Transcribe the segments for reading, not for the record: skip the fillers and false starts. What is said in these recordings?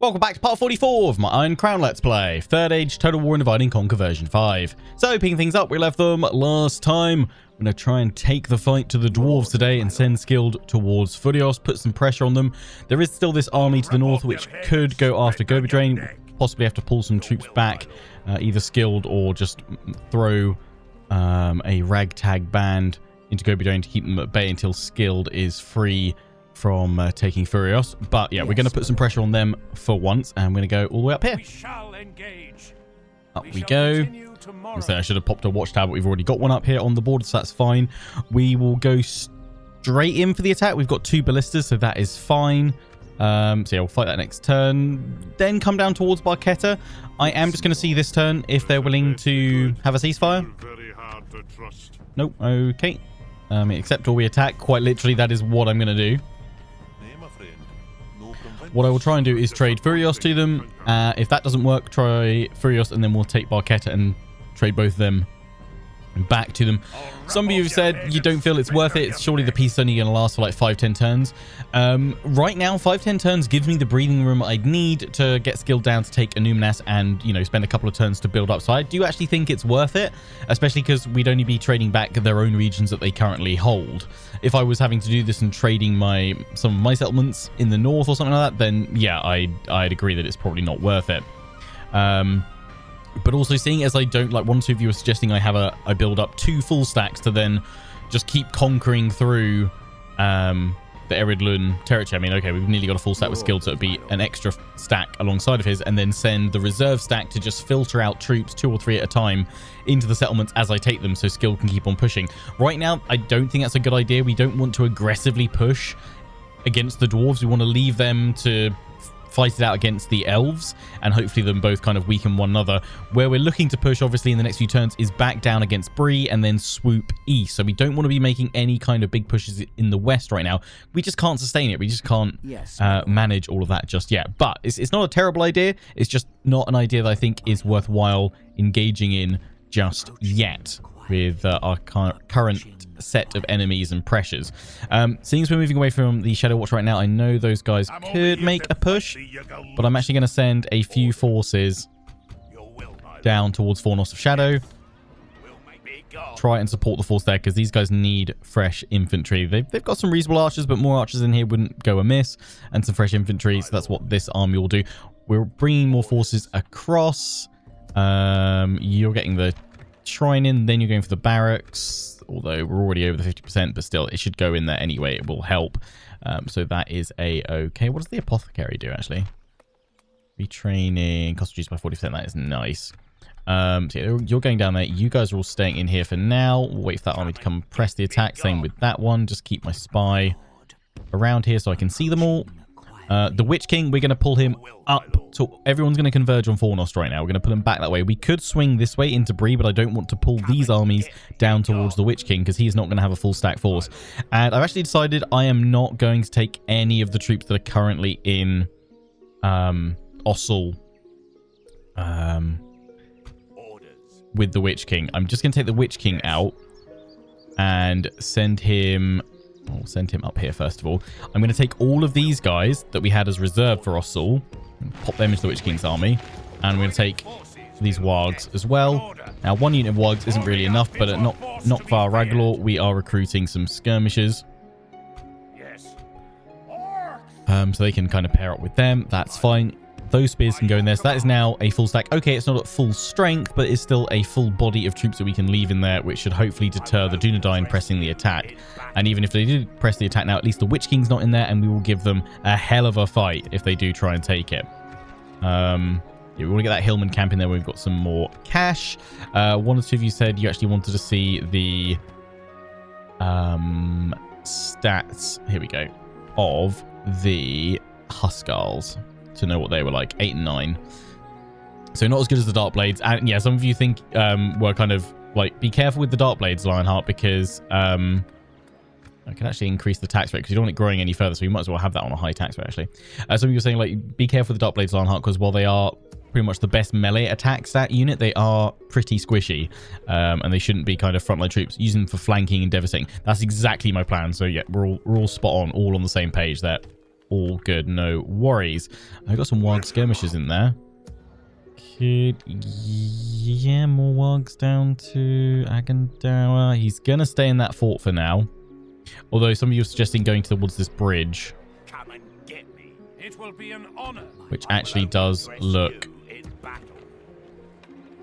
Welcome back to part 44 of my Iron Crown Let's Play. Third Age Total War and Divide and Conquer version 5. So, picking things up, we left them last time. I'm going to try and take the fight to the dwarves today and send skilled towards Furios, put some pressure on them. There is still this army to the north which could go after Gobi Drain. Possibly have to pull some troops back, either skilled or just throw a ragtag band into Gobi Drain to keep them at bay until skilled is free from taking Furios. But yeah, we're going to put some pressure on them for once, and I'm going to go all the way up here. We shall engage. Up we go. I should have popped a watch tower, but we've already got one up here on the board, so that's fine. We will go straight in for the attack. We've got 2 ballistas, so that is fine. So yeah, we'll fight that next turn, then come down towards Barchetta. I am just going to see this turn if they're willing to have a ceasefire. Nope. Okay. Accept or we attack. Quite literally, that is what I'm going to do. What I will try and do is trade Furios to them. If that doesn't work, try Furios, and then we'll take Barchetta and trade both of them back to them. Some of you have said you don't feel it's worth it. Surely the piece is only going to last for like 5-10 turns. Right now, 5-10 turns gives me the breathing room I'd need to get skilled down to take Anuminas and, you know, spend a couple of turns to build up. So I do actually think it's worth it, especially because we'd only be trading back their own regions that they currently hold. If I was having to do this and trading some of my settlements in the north or something like that, then yeah, I'd agree that it's probably not worth it. But also, seeing as I don't, like one or two of you were suggesting I build up 2 full stacks to then just keep conquering through the Eridlun territory. I mean, okay, we've nearly got a full stack with skilled, so it'd be an extra stack alongside of his, and then send the reserve stack to just filter out troops 2 or 3 at a time into the settlements as I take them, so skilled can keep on pushing. Right now, I don't think that's a good idea. We don't want to aggressively push against the dwarves. We want to leave them to fight it out against the elves, and hopefully them both kind of weaken one another. Where we're looking to push, obviously, in the next few turns is back down against Bree and then swoop east. So we don't want to be making any kind of big pushes in the west right now. We just can't sustain it. We just can't manage all of that just yet. But it's not a terrible idea. It's just not an idea that I think is worthwhile engaging in just yet with our current set of enemies and pressures. Seeing as we're moving away from the Shadow Watch right now, I know those guys could make a push, but I'm actually going to send a few forces down towards Fornos of Shadow. Try and support the force there, because these guys need fresh infantry. They've got some reasonable archers, but more archers in here wouldn't go amiss, and some fresh infantry, so that's what this army will do. We're bringing more forces across. You're getting the shrine in, then you're going for the barracks, although we're already over the 50%, but still it should go in there anyway. It will help. So that is okay. What does the apothecary do, actually? Retraining, cost reduced by 40%. That is nice. So yeah, you're going down there. You guys are all staying in here for now. We'll wait for that army to come press the attack. Same with that one. Just keep my spy around here so I can see them all. The Witch King, we're going to pull him up. So everyone's going to converge on Fornost right now. We're going to pull him back that way. We could swing this way into Bree, but I don't want to pull these armies down towards the Witch King, because he's not going to have a full stack force. And I've actually decided I am not going to take any of the troops that are currently in Ossel with the Witch King. I'm just going to take the Witch King out and send him... I'll send him up here first of all. I'm going to take all of these guys that we had as reserve for Ossel and pop them into the Witch King's army. And we're going to take these wargs as well. Now, 1 unit of wargs isn't really enough, but at Nokvar Raglor, we are recruiting some skirmishers. So they can kind of pair up with them. That's fine. Those spears can go in there. So that is now a full stack. Okay, it's not at full strength, but it's still a full body of troops that we can leave in there, which should hopefully deter the Dunedain pressing the attack. And even if they do press the attack now, at least the Witch King's not in there, and we will give them a hell of a fight if they do try and take it. Yeah, we want to get that Hillman camp in there where we've got some more cash. 1 or 2 of you said you actually wanted to see the stats, here we go, of the Huskarls, to know what they were like. 8 and 9, so not as good as the Dark Blades. And yeah, some of you think were kind of like, be careful with the Dark Blades, Lionheart, because I can actually increase the tax rate because you don't want it growing any further, so we might as well have that on a high tax rate, actually. Some of you were saying, like, be careful with the Dark Blades, Lionheart, because while they are pretty much the best melee attack stat unit, they are pretty squishy, and they shouldn't be kind of frontline troops. Use them for flanking and devastating. That's exactly my plan. So yeah, we're all spot on, all on the same page there. all good. No worries. I got some wild skirmishers in there. Yeah, more wargs down to Agendower. He's going to stay in that fort for now. Although some of you are suggesting going towards this bridge. Come and get me. It will be an honor. Which actually does look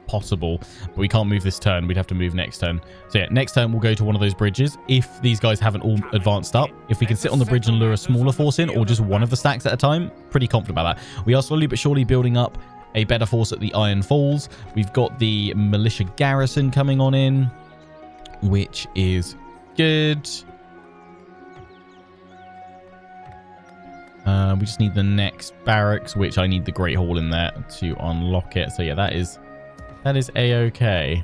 possible. But we can't move this turn. We'd have to move next turn. So yeah, next turn we'll go to one of those bridges. If these guys haven't all advanced up. If we can sit on the bridge and lure a smaller force in. Or just one of the stacks at a time. Pretty confident about that. We are slowly but surely building up a better force at the Iron Falls. We've got the militia garrison coming on in, which is good. We just need the next barracks, which I need the Great Hall in there to unlock it. So yeah, that is a-okay.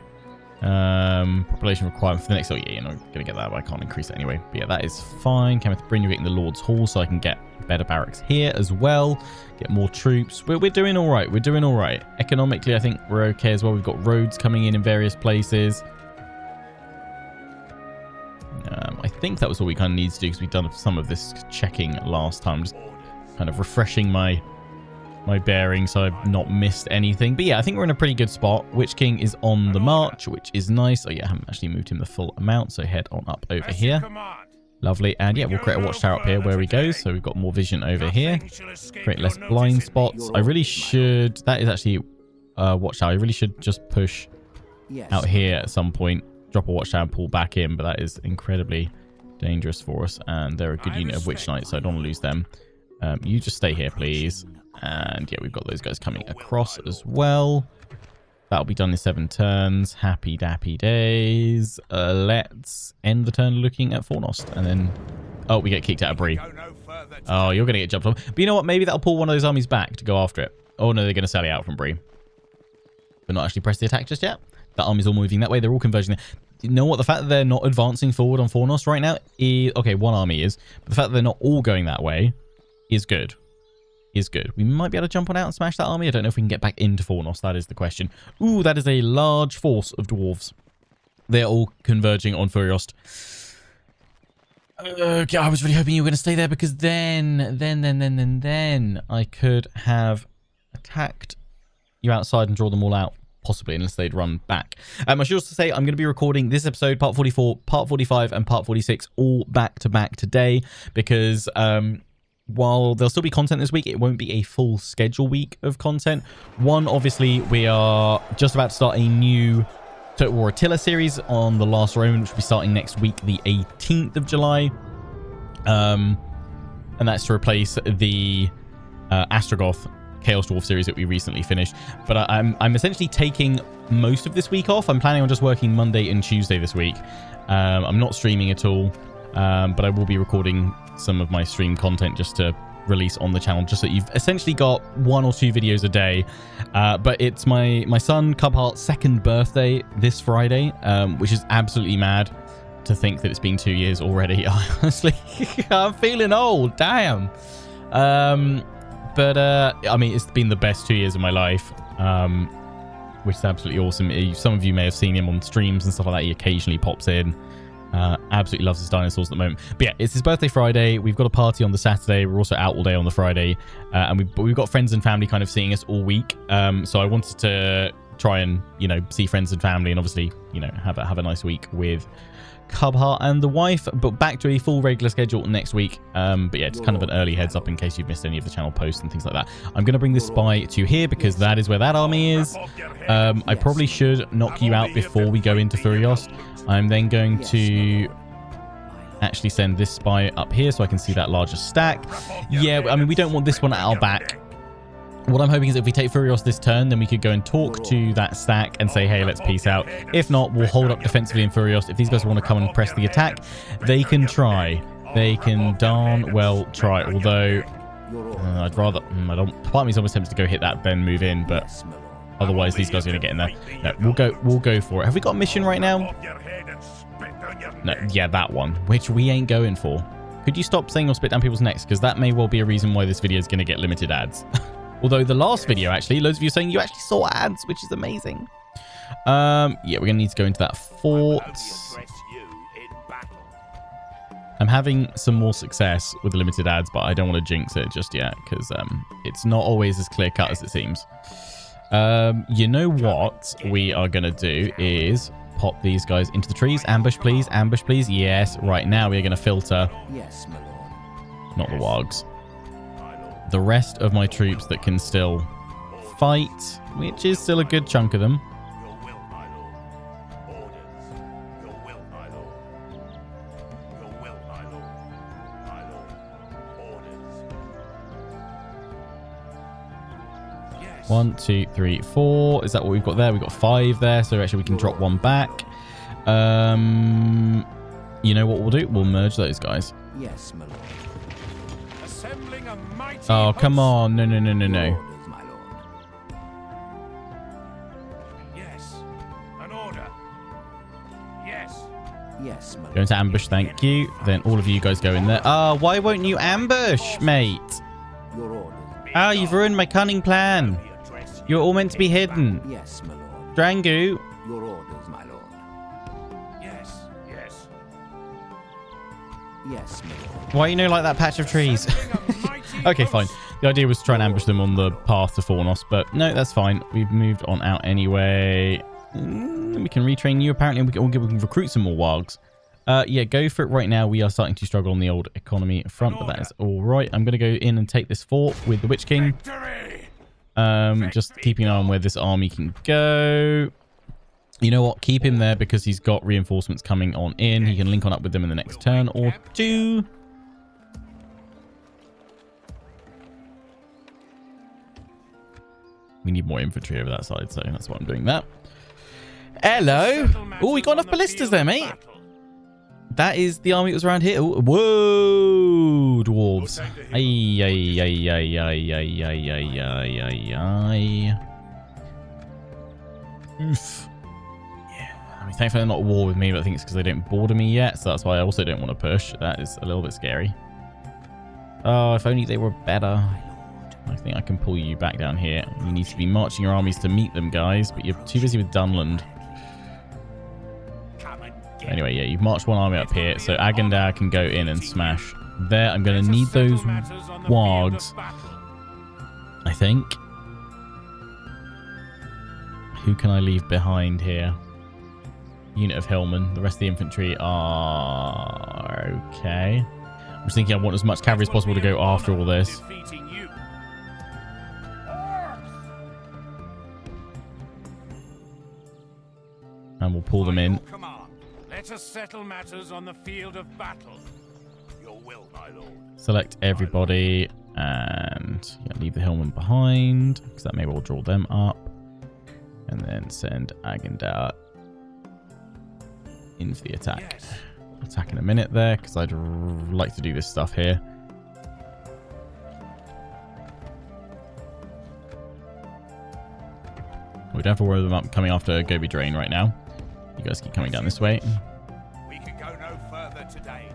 Population requirement for the next... Oh yeah, you're not going to get that, but I can't increase it anyway. But yeah, that is fine. Kenneth Bryn, you're getting the Lord's Hall, so I can get better barracks here as well. Get more troops. We're doing all right. We're doing all right. Economically, I think we're okay as well. We've got roads coming in various places. I think that was all we kind of need to do because we've done some of this checking last time. Just kind of refreshing my bearings so I've not missed anything. But yeah, I think we're in a pretty good spot. Witch King is on the march, which is nice. Oh yeah, I haven't actually moved him the full amount, so head on up over here. Lovely. And yeah, we'll create a watchtower up here where we go. So we've got more vision over here. Create less blind spots. I really should... That is actually a watchtower. I really should just push out here at some point. Drop a watchtower and pull back in. But that is incredibly dangerous for us. And they're a good unit of Witch Knights, so I don't want to lose them. You just stay here, please. And yeah, we've got those guys coming across as well. That'll be done in 7 turns. Happy dappy days. Let's end the turn looking at Fornost. And then... Oh, we get kicked out of Bree. Oh, you're going to get jumped on. But you know what? Maybe that'll pull one of those armies back to go after it. Oh, no, they're going to sally out from Bree. But not actually press the attack just yet. That army's all moving that way. They're all converging there. You know what? The fact that they're not advancing forward on Fornost right now is... Okay, one army is. But the fact that they're not all going that way is good. Is good. We might be able to jump on out and smash that army. I don't know if we can get back into Fornost. That is the question. Ooh, that is a large force of dwarves. They're all converging on Furiost. Okay, I was really hoping you were going to stay there because then I could have attacked you outside and draw them all out. Possibly, unless they'd run back. I should also say I'm going to be recording this episode, part 44, part 45, and part 46 all back to back today because... while there'll still be content this week, it won't be a full schedule week of content. One, obviously, we are just about to start a new Total War Attila series on The Last Roman, which will be starting next week, the 18th of July. And that's to replace the Astrogoth Chaos Dwarf series that we recently finished. But I'm essentially taking most of this week off. I'm planning on just working Monday and Tuesday this week. I'm not streaming at all, but I will be recording some of my stream content just to release on the channel, just so you've essentially got 1 or 2 videos a day. But it's my son Cubheart's 2nd birthday this Friday, which is absolutely mad to think that it's been 2 years already. Honestly, I'm feeling old. Damn. But I mean, it's been the best 2 years of my life, which is absolutely awesome. Some of you may have seen him on streams and stuff like that. He occasionally pops in. Absolutely loves his dinosaurs at the moment. But yeah, it's his birthday Friday. We've got a party on the Saturday. We're also out all day on the Friday. And we've got friends and family kind of seeing us all week. So I wanted to try and, see friends and family and obviously, have a nice week with Cubheart and the wife. But back to a full regular schedule next week. But yeah, just kind of an early heads up in case you've missed any of the channel posts and things like that. I'm going to bring this spy to here because that is where that army is. I probably should knock you out before we go into Furiost. I'm then going to actually send this spy up here so I can see that larger stack. Yeah, I mean, we don't want this one at our back. What I'm hoping is if we take Furiost this turn, then we could go and talk to that stack and say, hey, let's peace out. If not, we'll hold up defensively in Furiost. If these guys want to come and press the attack, they can try. They can darn well try. Although, I'd rather... part of me's almost tempted to go hit that, then move in, but... Otherwise, these guys are going to get in there. No, we'll go for it. Have we got a mission right now? No, yeah, that one, which we ain't going for. Could you stop saying or spit down people's necks? Because that may well be a reason why this video is going to get limited ads. Although the last video, actually, loads of you are saying you actually saw ads, which is amazing. Yeah, we're going to need to go into that fort. I'm having some more success with the limited ads, but I don't want to jinx it just yet because it's not always as clear cut as it seems. You know what we are going to do is pop these guys into the trees. Ambush, please. Ambush, please. Yes. Right now we are going to filter. Yes, my lord. Not the wargs. The rest of my troops that can still fight, which is still a good chunk of them. One, two, three, four. Is that what we've got there? We've got 5 there, so actually we can drop 1 back. You know what we'll do? We'll merge those guys. Yes, my lord. Assembling a mighty Oh, come host. on. No, no, no, no, no. Orders, my lord. Yes. An order. Yes. Yes, my lord. Going to ambush, thank you. Then all of you guys go in there. Ah, why won't you ambush, mate? Your orders. Ah, you've ruined my cunning plan. You're all meant to be hidden. Yes, my lord. Drangu. Your orders, my lord. Yes. Yes. Yes, my lord. Why you know like that patch of trees? Assembling a mighty Okay, fine. host. The idea was to try and ambush them on the path to Fornos, but no, that's fine. We've moved on out anyway. We can retrain you. Apparently, we can recruit some more wargs. Yeah, go for it right now. We are starting to struggle on the old economy front, but that is all right. I'm going to go in and take this fort with the Witch King. Victory. Just keeping an eye on where this army can go. You know what? Keep him there because he's got reinforcements coming on in. He can link on up with them in the next turn or 2. We need more infantry over that side, so that's why I'm doing that. Hello. Oh, we got enough ballistas there, mate. That is the army that was around here. Ooh, whoa, dwarves. Ay, ay, ay, ay, ay, ay, ay, ay, ay, ay. Oof. Yeah, I mean, thankfully they're not at war with me, but I think it's because they don't border me yet, so that's why I also don't want to push. That is a little bit scary. Oh, if only they were better. I think I can pull you back down here. You need to be marching your armies to meet them, guys, but you're too busy with Dunland. Anyway, yeah, you've marched one army up here, so Agandar can go in and smash there. I'm going to need those wargs, I think. Who can I leave behind here? Unit of Hillmen. The rest of the infantry are okay. I'm just thinking I want as much cavalry as possible to go after all this. And we'll pull them in. Let us settle matters on the field of battle. Your will, my lord. Select everybody and yeah, leave the Hillmen behind because that may well draw them up. And then send Agandar in for the attack. Yes. Attack in a minute there because I'd like to do this stuff here. We don't have to worry about coming after Gobi Drain right now. You guys keep coming down this way. We can go no further today.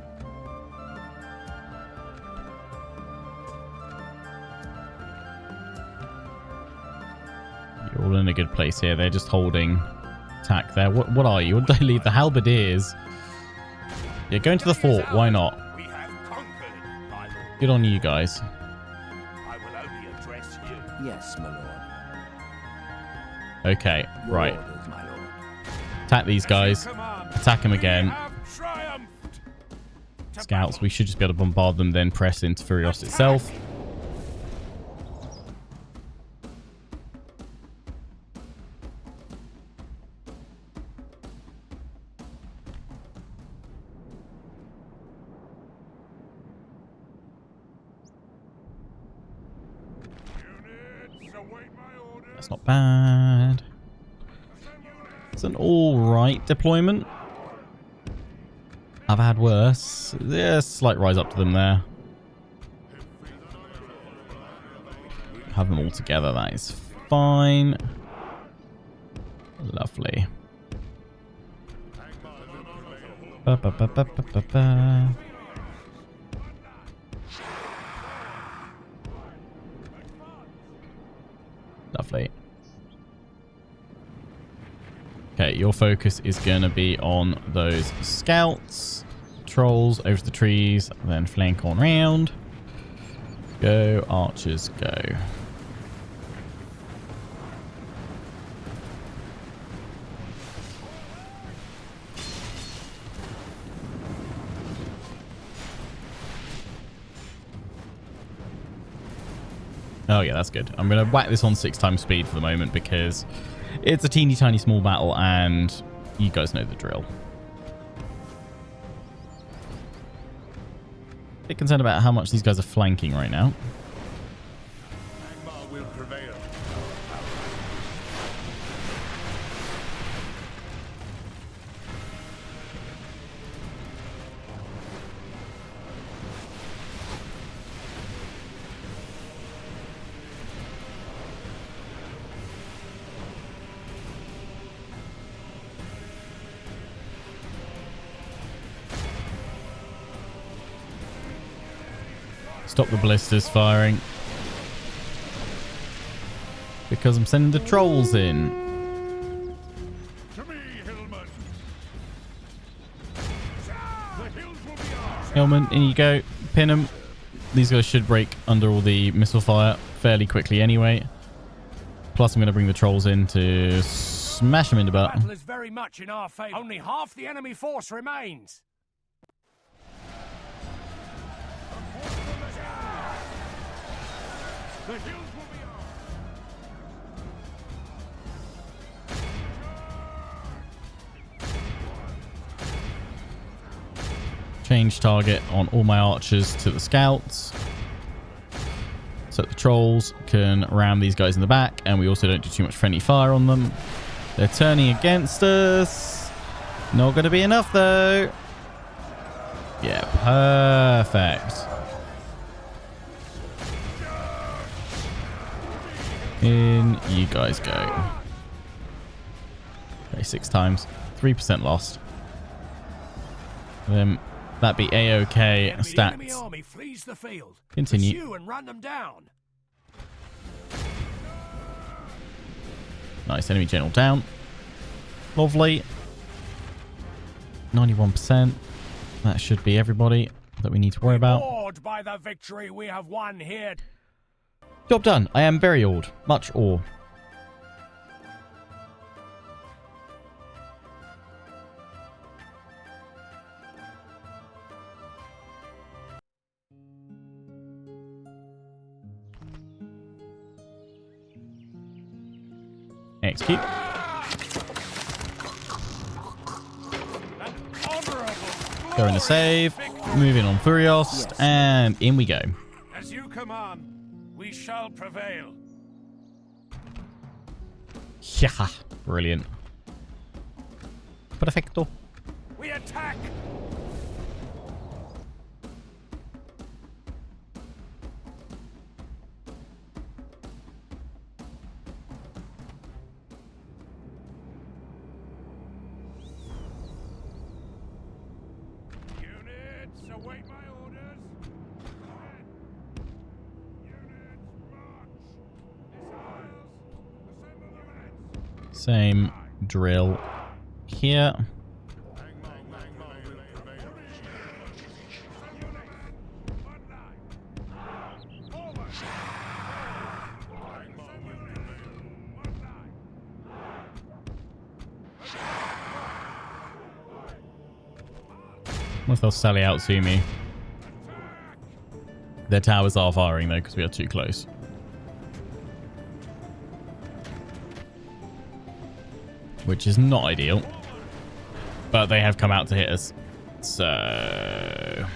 You're all in a good place here. They're just holding attack there. What are you? What did I leave? The halberdiers. Yeah, go into the fort. Why not? We have conquered, my lord. Good on you guys. I will only address you. Yes, my lord. Okay, Your right. orders, my lord. Attack these guys. Attack them again. We have triumphed. To Scouts, battle. we should just be able to bombard them, then press into Furios itself. Units, await my orders. That's not bad. It's an alright deployment. I've had worse. Yeah, slight rise up to them there. Have them all together, that is fine. Lovely. Ba, ba, ba, ba, ba, ba, ba. Lovely. Okay, your focus is going to be on those scouts. trolls over to the trees, then flank on round. Go, archers, go. Oh yeah, that's good. I'm going to whack this on 6 times speed for the moment because it's a teeny tiny small battle and you guys know the drill. A bit concerned about how much these guys are flanking right now. Stop the ballistas firing. Because I'm sending the trolls in. To me, Hillman. Hillman, in you go. Pin them. These guys should break under all the missile fire fairly quickly anyway. Plus I'm going to bring the trolls in to smash them in the butt. Battle is very much in our favor. Only half the enemy force remains. The hills will be ours. Change target on all my archers to the scouts. So the trolls can ram these guys in the back, and we also don't do too much friendly fire on them. They're turning against us. Not going to be enough though. Yeah, perfect. In you guys go. Okay, 6 times. 3% lost. That be A-OK stats. Army flees the field. Continue. Pursue and run them down. Nice, enemy general down. Lovely. 91%. That should be everybody that we need to worry about. Awed by the victory we have won here. Job done. I am very awed. Much awe. Execute. Go in a save. Moving on Furiost. Yes. And in we go. As you command, we shall prevail. Yeah. Brilliant. Perfecto. We attack. Units, await my orders. Units, march. Missiles, assemble the men. Same drill here. What if they'll sally out to me? Their towers are firing though because we are too close. Which is not ideal. But they have come out to hit us. So...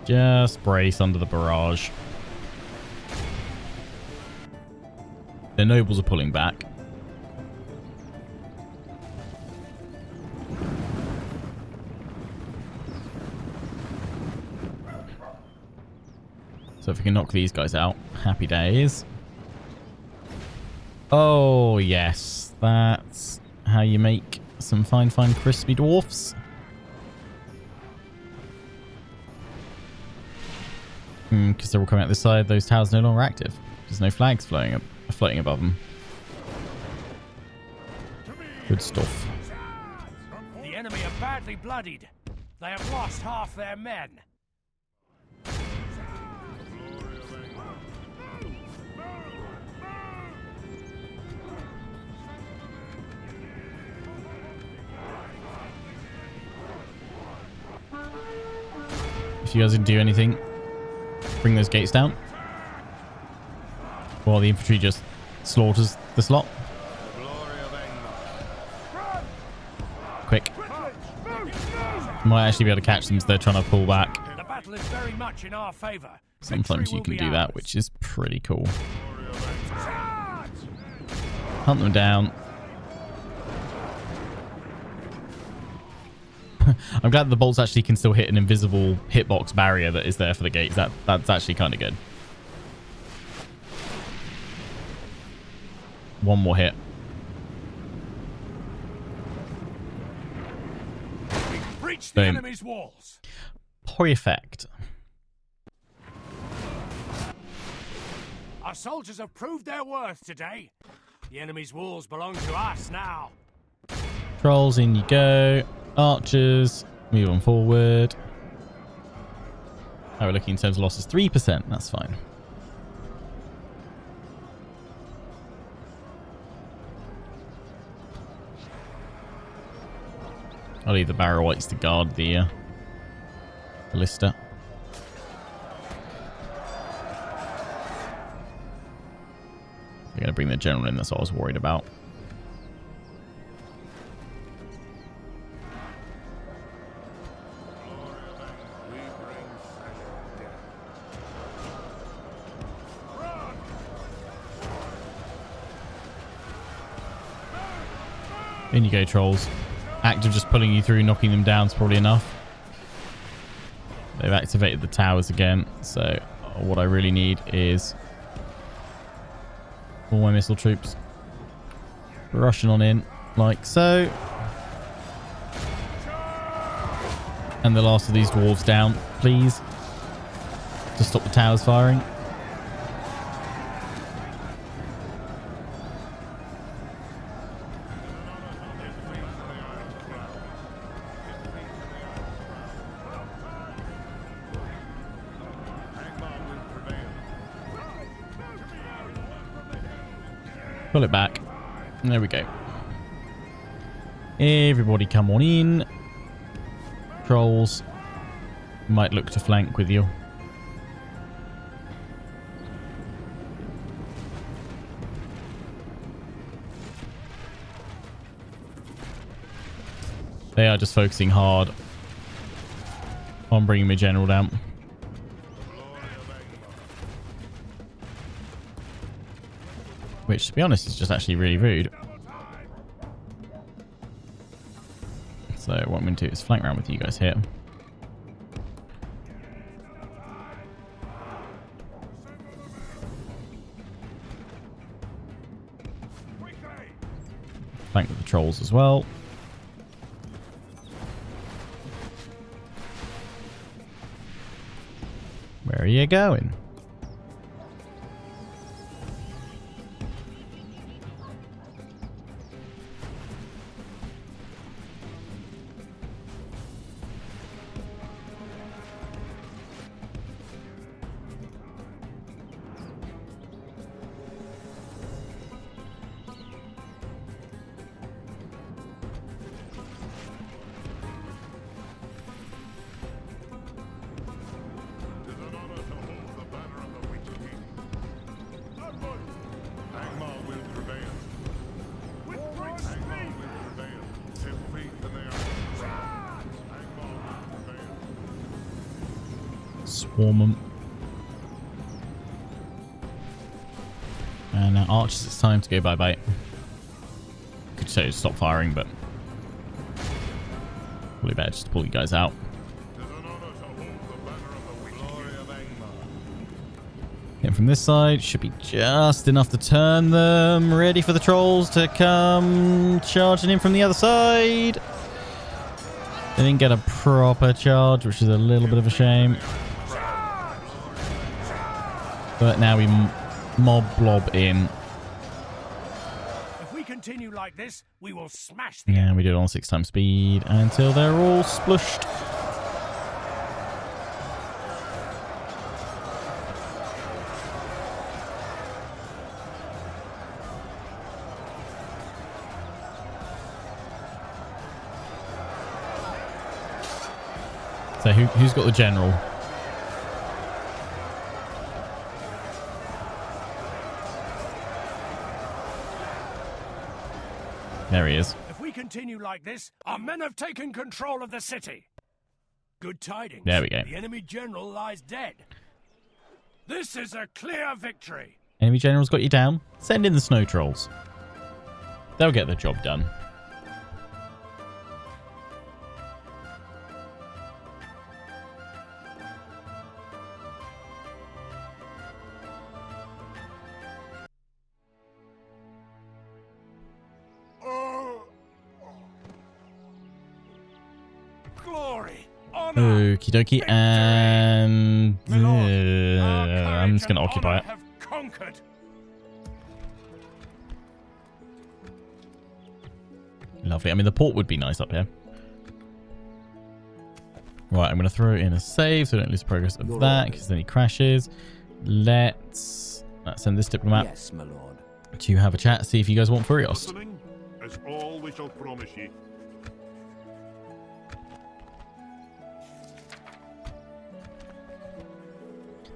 just brace under the barrage. The nobles are pulling back. So if we can knock these guys out, happy days. Oh, yes. That's how you make some fine crispy dwarfs. Because they're all coming out this side, those towers are no longer active. There's no flags floating above them. Good stuff. badly bloodied. They have lost half their men. If you guys didn't do anything, bring those gates down while the infantry just slaughters the slot. Quick. Might actually be able to catch them as they're trying to pull back. The battle is very much in our favor. Sometimes you can do that, which is pretty cool. Hunt them down. I'm glad the bolts actually can still hit an invisible hitbox barrier that is there for the gates. That's actually kind of good. One more hit. Breach the enemy's walls. Perfect. Our soldiers have proved their worth today. The enemy's walls belong to us now. Trolls, in you go. Archers, move on forward. How we're looking in terms of losses? 3%. That's fine. I'll leave the barrow whites to guard the ballista. They're going to bring the general in. That's what I was worried about. In you go, trolls. Act of just pulling you through, knocking them down is probably enough. They've activated the towers again, so what I really need is all my missile troops rushing on in, like so. And the last of these dwarves down, please, to stop the towers firing. Pull it back. There we go. Everybody come on in. Trolls might look to flank with you. They are just focusing hard on bringing my general down. Which, to be honest, is just actually really rude. So what I'm going to do is flank around with you guys here. Flank with the trolls as well. Where are you going? Swarm them. And now archers, it's time to go bye-bye. Could say stop firing, but probably better just to pull you guys out. And from this side, should be just enough to turn them. Ready for the trolls to come charging in from the other side. They didn't get a proper charge, which is a little bit of a shame. But now we mob blob in. If we continue like this, we will smash the Yeah, we do it on 6 times speed until they're all splushed. So who's got the general? There he is. If we continue like this, our men have taken control of the city. Good tidings. There we go. The enemy general lies dead. This is a clear victory. Enemy general's got you down. Send in the snow trolls. They'll get the job done. Glory, honor, Okie dokie, and I'm just going to occupy it. have conquered. Lovely. I mean, the port would be nice up here. Right, I'm going to throw in a save so I don't lose progress of that because then he crashes. Let's send this diplomat Yes, my lord. to have a chat, see if you guys want Furios. Listening is all we shall promise ye.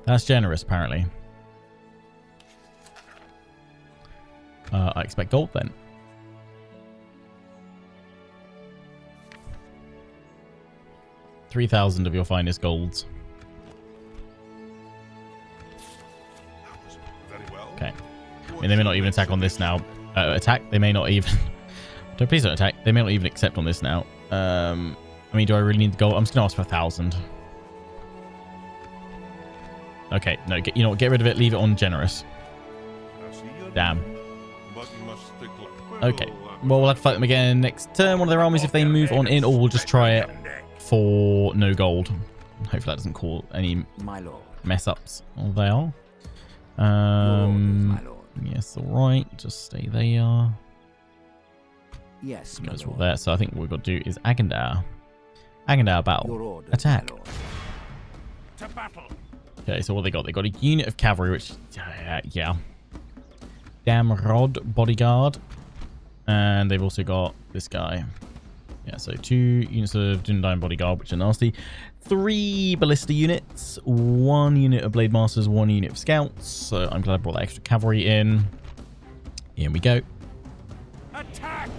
That's generous, apparently. I expect gold then. $3,000 of your finest golds. Very well. Okay. I mean, they may not even attack on this now. Attack? They may not even... Don't, please don't attack. They may not even accept on this now. I mean, do I really need the gold? I'm just going to ask for 1,000. Okay, no, you know what? Get rid of it. Leave it on generous. Damn. Okay. Well, we'll have to fight them again next turn. One of their armies if they move on in, or we'll just try it for no gold. Hopefully that doesn't cause any My lord. mess ups. Oh, they are. My lord. Yes, all right. Just stay there. Yes, You my guys are all lord. there. So I think what we've got to do is Agendar. Agendar Your battle. orders, Attack. my lord. To battle. Okay, so what they got? They got a unit of cavalry, which yeah. Damn Rod bodyguard. And they've also got this guy. Yeah, so 2 units of Dundine bodyguard, which are nasty. 3 ballista units. 1 unit of blade masters. 1 unit of scouts. So I'm glad I brought that extra cavalry in. Here we go. Attack!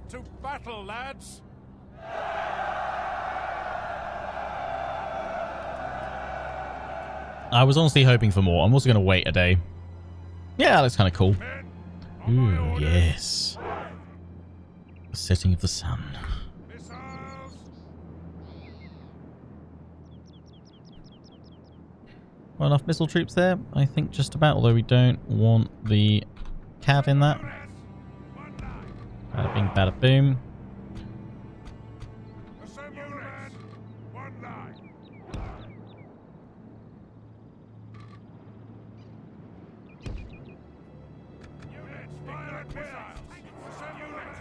To battle, lads! I was honestly hoping for more. I'm also going to wait a day. Yeah, that looks kind of cool. Men, on my Ooh, orders. yes. The setting of the sun. Missiles! Well, enough missile troops there, I think just about, although we don't want the cav in that. One line. Bada bing, bada boom. Assemble, men! One line. Units, fire at missiles! Assemble, men!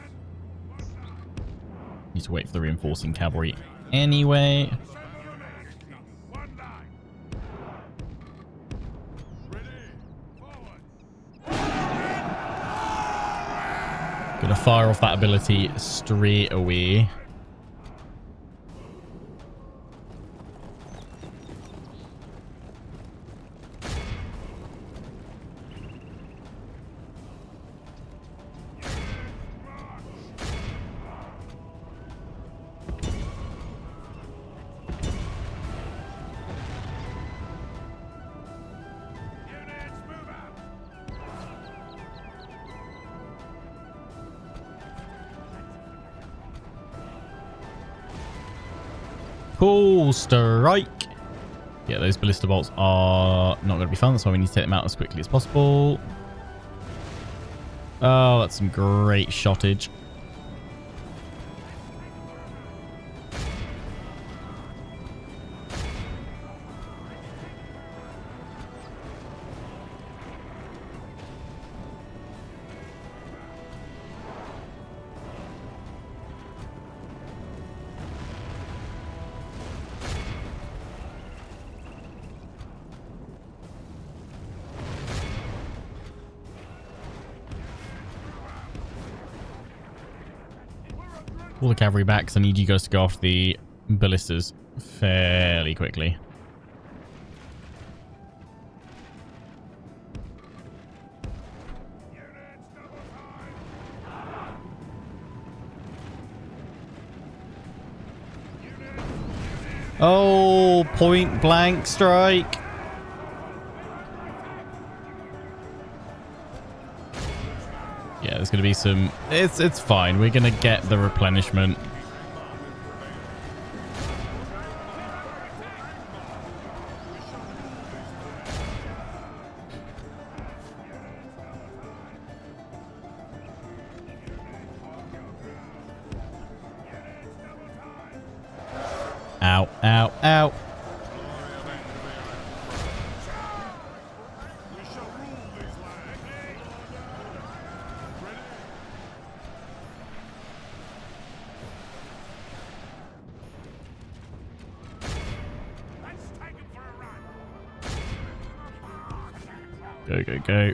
One line. Need to wait for the reinforcing cavalry anyway. Assemble, men! One line. Ready. Forward. Gonna fire off that ability straight away. Units, move out! Full strike. Yeah, those ballista bolts are not going to be fun. That's why we need to take them out as quickly as possible. Oh, that's some great shottage. Pull the cavalry back because I need you guys to go off the ballistas fairly quickly. Oh, point blank strike. Yeah, there's going to be some... It's fine. We're going to get the replenishment. Ow, ow, ow. Go, go, go.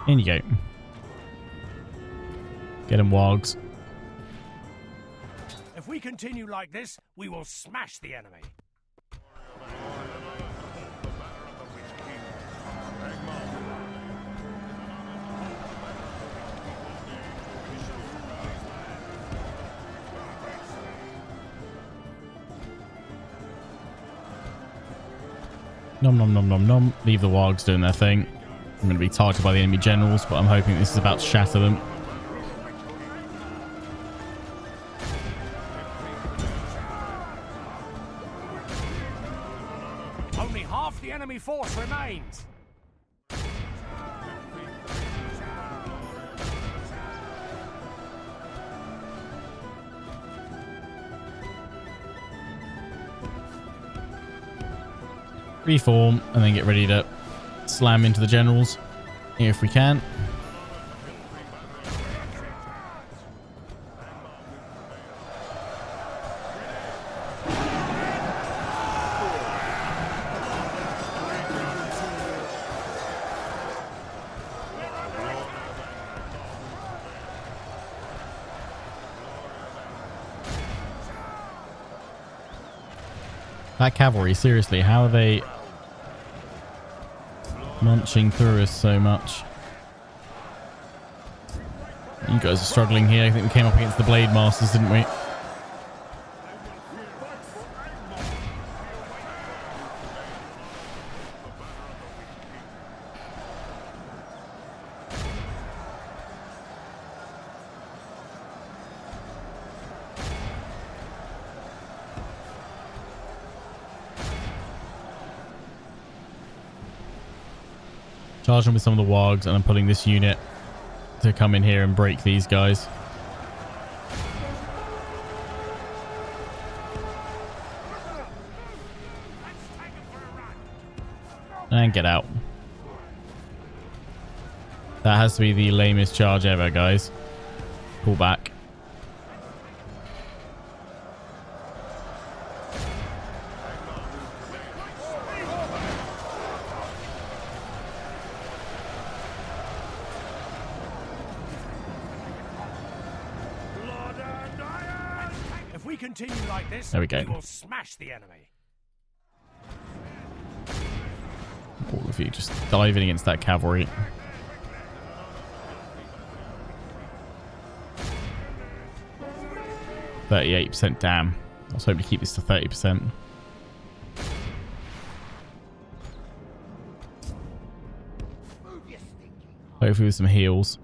In you go. Get him, wogs. If we continue like this, we will smash the enemy. Nom nom nom nom nom. Leave the wogs doing their thing. I'm going to be targeted by the enemy generals, but I'm hoping this is about to shatter them. Only half the enemy force remains. Reform and then get ready to slam into the generals if we can. That cavalry, seriously, how are they munching through us so much? You guys are struggling here. I think we came up against the Blade Masters, didn't we? Charge them with some of the wogs, and I'm putting this unit to come in here and break these guys. And get out. That has to be the lamest charge ever, guys. Pull back. If we continue like this, there we go. We will smash the enemy. All of you just diving against that cavalry. .38%, damn. I was hoping to keep this to 30%. Hopefully with some heals.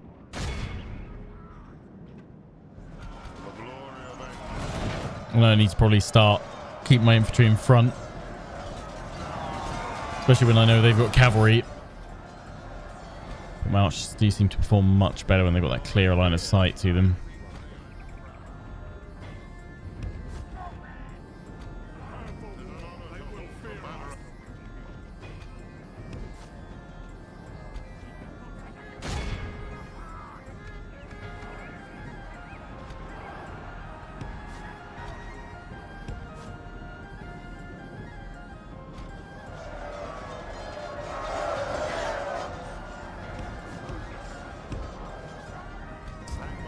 I need to probably start keep my infantry in front. Especially when I know they've got cavalry. But my archers do seem to perform much better when they've got that clear line of sight to them.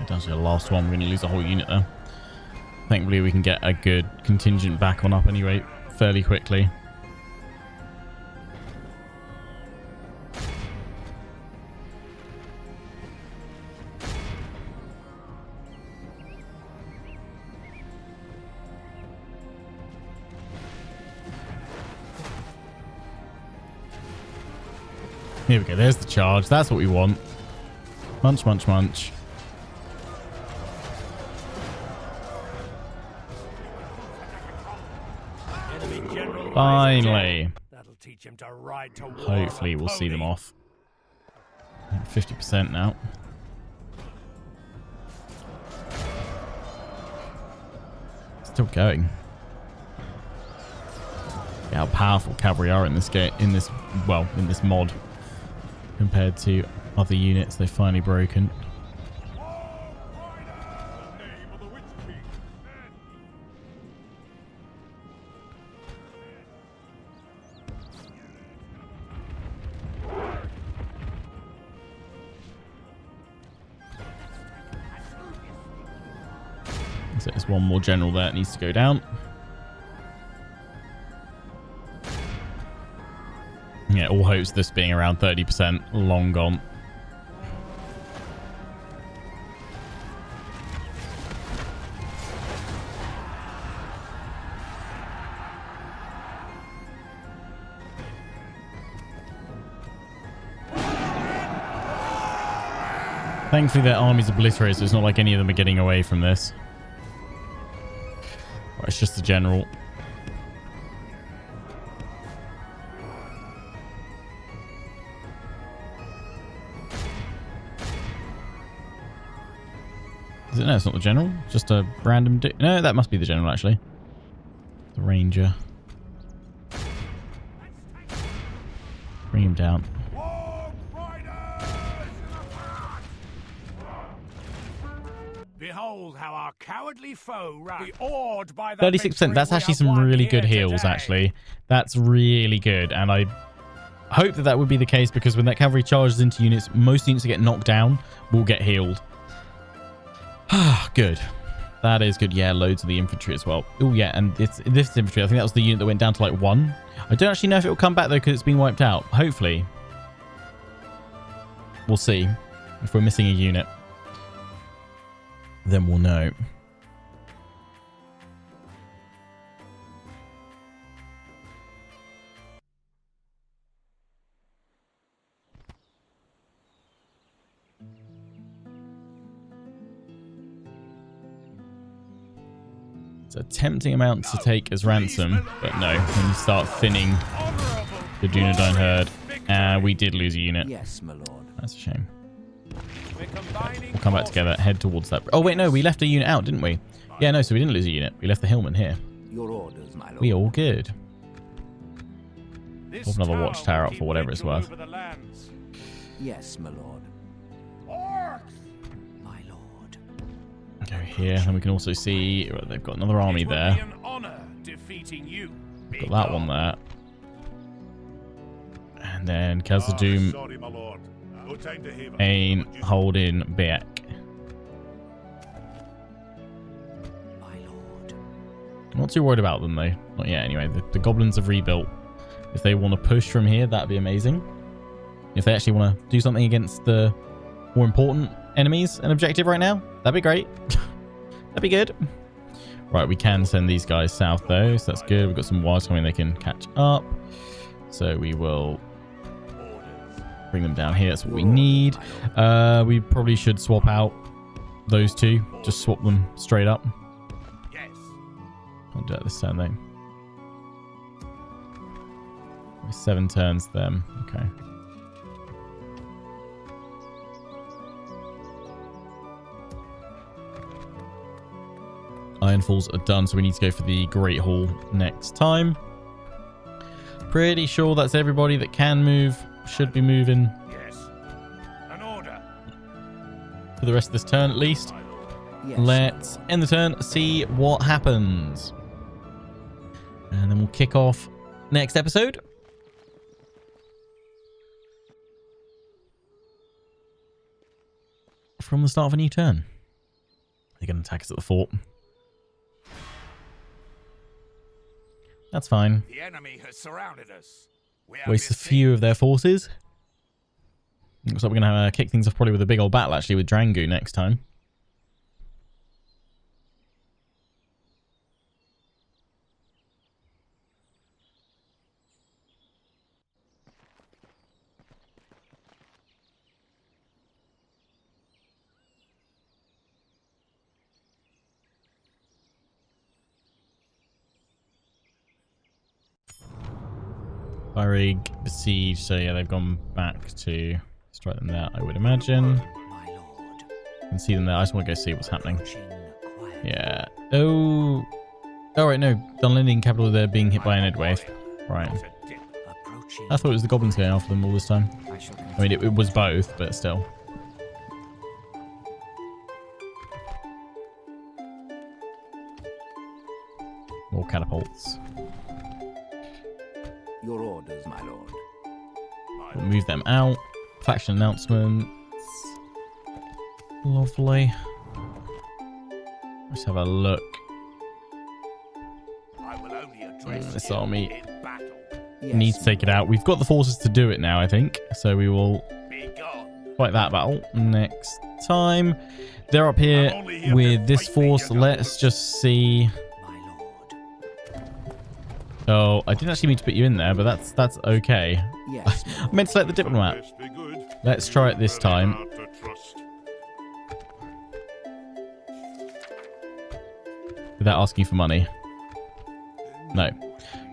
That's the last one. We're going to lose a whole unit there. Thankfully, we can get a good contingent back on up anyway fairly quickly. Here we go. There's the charge. That's what we want. Munch, munch, munch. Finally. That'll teach him to ride to war. Hopefully we'll see them off. 50% now. Still going. Yeah, how powerful cavalry are in this game, in this mod compared to other units they've finally broken. So there's one more general there that needs to go down. Yeah, all hopes of this being around 30%. Long gone. Thankfully their army's obliterated, so it's not like any of them are getting away from this. Right, it's just the general. Is it? No, it's not the general. Just a random... No, that must be the general, actually. The ranger. Bring him down. Behold how our cowardly foe be awed by the 36%. That's actually some really good heals, actually. That's really good. And I hope that that would be the case, because when that cavalry charges into units, most units that get knocked down will get healed. Good. That is good. Yeah, loads of the infantry as well. Oh, yeah, and it's this infantry. I think that was the unit that went down to like 1. I don't actually know if it will come back, though, because it's been wiped out. Hopefully. We'll see. If we're missing a unit, then we'll know. It's a tempting amount to take as ransom, but no, when you start thinning the Dunedain herd, we did lose a unit. Yes, my lord. That's a shame. We'll come back together, head towards that. Oh, wait, no, we left a unit out, didn't we? Yeah, no, so we didn't lose a unit. We left the hillman here. Your orders, my lord. We all good. Pop another watchtower up for whatever it's worth. Yes, my lord. My lord. Go here, and we can also see they've got another army there. Got that one there. And then Khazad-dûm ain't holding back. My lord. I'm not too worried about them, though. Not yet, anyway. The goblins have rebuilt. If they want to push from here, that'd be amazing. If they actually want to do something against the more important enemies and objective right now, that'd be great. That'd be good. Right, we can send these guys south, though, so that's good. We've got some wires coming they can catch up. So we will Bring them down here. That's what we need. We probably should swap out those two. Just swap them straight up. Yes. I'll do it this turn, though. 7 turns them. Okay. Ironfalls are done, so we need to go for the Great Hall next time. Pretty sure that's everybody that can move. Should be moving. Yes. An order. For the rest of this turn, at least. Yes, Let's end the turn, see what happens. And then we'll kick off next episode. From the start of a new turn. They're going to attack us at the fort. That's fine. The enemy has surrounded us. Waste a few of their forces. Looks like we're going to kick things off probably with a big old battle, actually, with Drangu next time. Barig besieged, so yeah, they've gone back to strike them there, I would imagine. my lord. You can see them there. I just want to go see what's happening. Approaching quietly. Yeah. Oh. Oh, right, no. Dunlending capital, they're being hit by an Edwave. Right. Approaching. I thought it was the goblins going after them all this time. I shall I mean, it was both, but still. More catapults. Your orders, my lord. We'll move them out. Faction announcements. Lovely. Let's have a look. I will only address This you army in battle. Yes, needs to take it out. We've got the forces to do it now, I think. So we will Be gone. fight that battle next time. They're up here with this force. Let's just see. my lord. Oh, I didn't actually mean to put you in there, but that's okay. Yes, I meant to select the diplomat. Best be good. Let's try it this Very time. hard to trust. Without asking for money. No.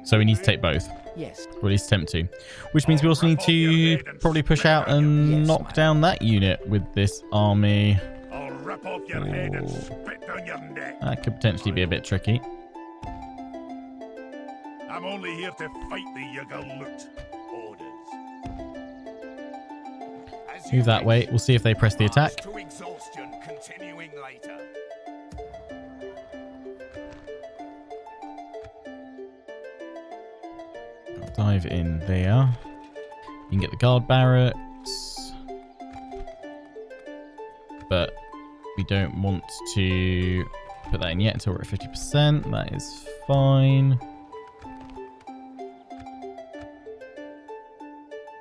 So we need to take both. yes. Or at least attempt to. Which means we also need to probably push out and Yes, knock down that unit with this army. I'll rip off your head and spit down your neck. That could potentially be a bit tricky. I'm only here to fight the Yuggalut. Orders. As you Move that way. wish. We'll see if they press the attack. March to exhaustion, continuing later. I'll dive in there. You can get the guard barracks. But we don't want to put that in yet until we're at 50%. That is fine.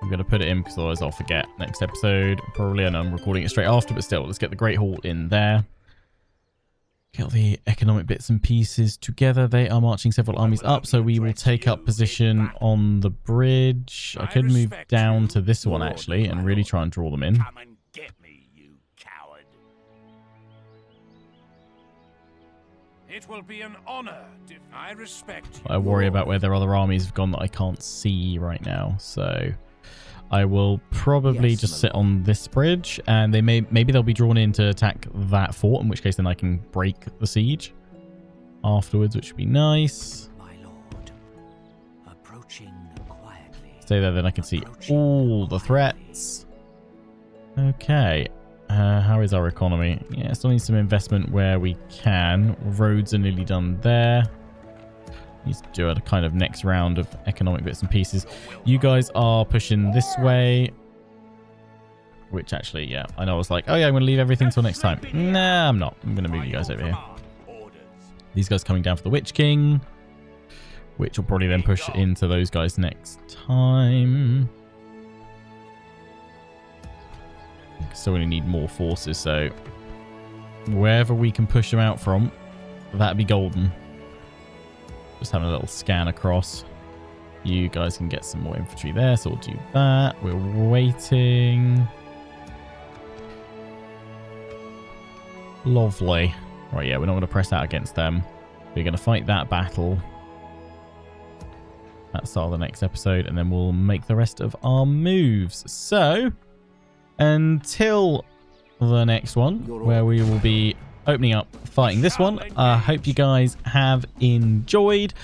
I'm going to put it in because otherwise I'll forget next episode. Probably, and I'm recording it straight after, but still, let's get the Great Hall in there. Get the economic bits and pieces together. They are marching several armies up, so we will take up position on the bridge. I could move down to this one, actually, and really try and draw them in. Come and get me, you coward. It will be an honor if I respect you. I worry about where their other armies have gone that I can't see right now, so I will probably Yes, just my sit on this bridge, and they maybe they'll be drawn in to attack that fort, in which case then I can break the siege afterwards, which would be nice. My lord. Approaching quietly. Stay there, then I can see all the threats. Okay. How is our economy? Yeah, still need some investment where we can. Roads are nearly done there. Need to do a kind of next round of economic bits and pieces. You guys are pushing this way. Which actually, yeah, I know I was like, oh yeah, I'm going to leave everything till next time. Nah, I'm not. I'm going to move you guys over here. These guys coming down for the Witch King. Which will probably then push into those guys next time. So we need more forces, so wherever we can push them out from, that'd be golden. Just having a little scan across. You guys can get some more infantry there, so we'll do that. We're waiting. Lovely. Right, yeah, we're not going to press out against them. We're going to fight that battle. That's all the next episode, and then we'll make the rest of our moves. So, until the next one, where we will be opening up, fighting this one, I hope you guys have enjoyed.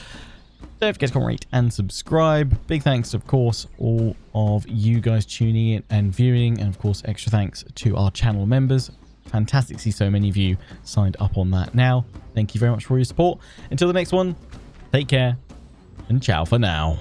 Don't forget to comment, rate, and subscribe. Big thanks, of course, all of you guys tuning in and viewing, and of course, extra thanks to our channel members. Fantastic to see so many of you signed up on that now. Thank you very much for your support. Until the next one, take care, and ciao for now.